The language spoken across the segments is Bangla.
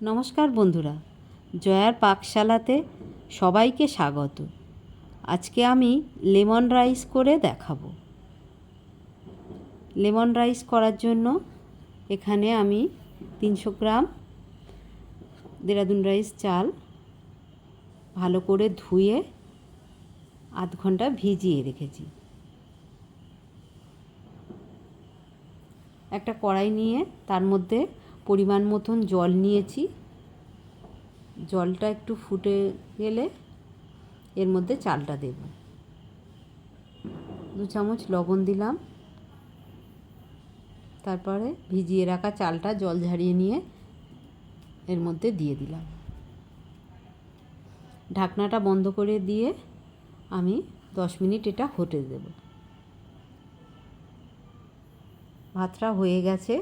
নমস্কার বন্ধুরা, জয়ার পাকশালাতে সবাইকে স্বাগত। আজকে আমি লেমন রাইস করে দেখাবো। লেমন রাইস করার জন্য এখানে আমি 300 গ্রাম দেরাদুন রাইস চাল ভালো করে ধুয়ে আধ ঘন্টা ভিজিয়ে রেখেছি। একটা কড়াই নিয়ে তার মধ্যে পরিমাণ মতন জল নিয়েছি। জলটা একটু ফুটে গেলে এর মধ্যে চালটা দেব। 2 চামচ লবণ দিলাম। তারপরে ভিজিয়ে রাখা চালটা জল ঝরিয়ে নিয়ে এর মধ্যে দিয়ে দিলাম। ঢাকনাটা বন্ধ করে দিয়ে আমি 10 মিনিট এটা হতে দেব। ভাতটা হয়ে গেছে।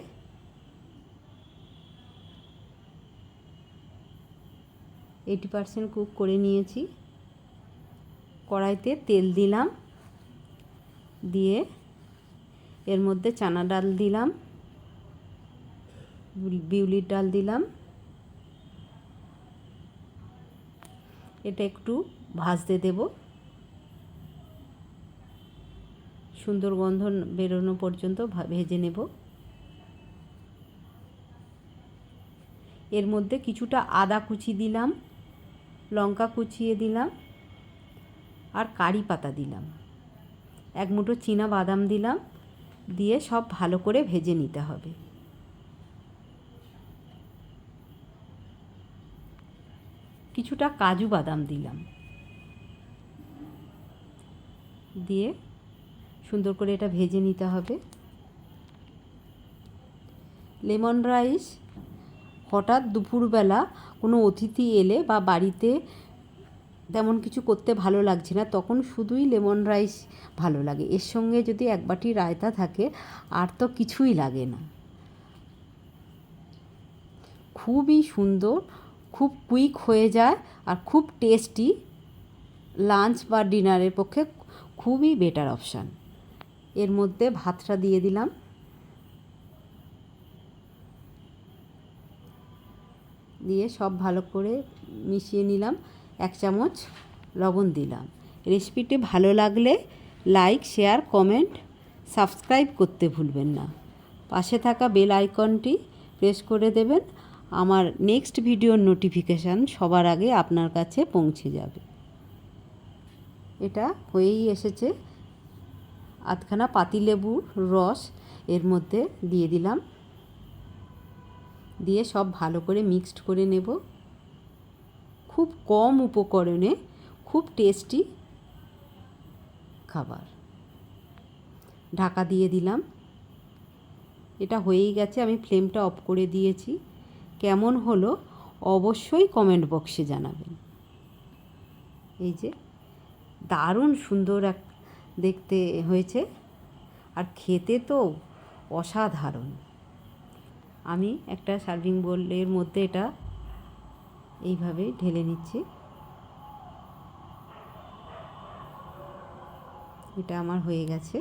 এইটি 80% কুক করে নিয়েছি। কড়াইতে তেল দিলাম, দিয়ে এর মধ্যে চানা ডাল দিলাম, বিউলির ডাল দিলাম। এটা একটু ভাজতে দেব, সুন্দর গন্ধ বেরোনো পর্যন্ত ভেজে নেব। এর মধ্যে কিছুটা আদা কুচি দিলাম, লঙ্কা কুচিয়ে দিলাম, আর কারি পাতা দিলাম, 1 মুঠো চীনা বাদাম দিলাম। দিয়ে সব ভালো করে ভেজে নিতে হবে। কিছুটা কাজু বাদাম দিলাম, দিয়ে সুন্দর করে এটা ভেজে নিতে হবে। লেমন রাইস হঠাৎ দুপুরবেলা কোনো অতিথি এলে বা বাড়িতে তেমন কিছু করতে ভালো লাগছে না, তখন শুধুই লেমন রাইস ভালো লাগে। এর সঙ্গে যদি 1 বাটি রায়তা থাকে আর তো কিছুই লাগে না। খুবই সুন্দর, খুব কুইক হয়ে যায় আর খুব টেস্টি। লাঞ্চ বা ডিনারের পক্ষে খুবই বেটার অপশান। এর মধ্যে ভাতটা দিয়ে দিলাম, দিয়ে সব ভালো করে মিশিয়ে নিলাম। 1 চামচ লবণ দিলাম। রেসিপিটি ভালো লাগলে লাইক, শেয়ার, কমেন্ট, সাবস্ক্রাইব করতে ভুলবেন না। পাশে থাকা বেল আইকনটি প্রেস করে দেবেন। আমার নেক্সট ভিডিওর নোটিফিকেশান সবার আগে আপনার কাছে পৌঁছে যাবে। এটা হয়েই এসেছে। আধখানা পাতিলেবুর রস এর মধ্যে দিয়ে দিলাম, দিয়ে সব ভালো করে মিক্সড করে নেব। খুব কম উপকরণে খুব টেস্টি খাবার। ঢাকা দিয়ে দিলাম। এটা হয়েই গেছে। আমি ফ্লেমটা অফ করে দিয়েছি। কেমন হলো অবশ্যই কমেন্ট বক্সে জানাবেন। এই যে দারুণ সুন্দর দেখতে হয়েছে, আর খেতে তো অসাধারণ। আমি একটা সার্ভিং বোলের মধ্যে এটা এইভাবে ঢেলে নিচ্ছি। এটা আমার হয়ে গেছে।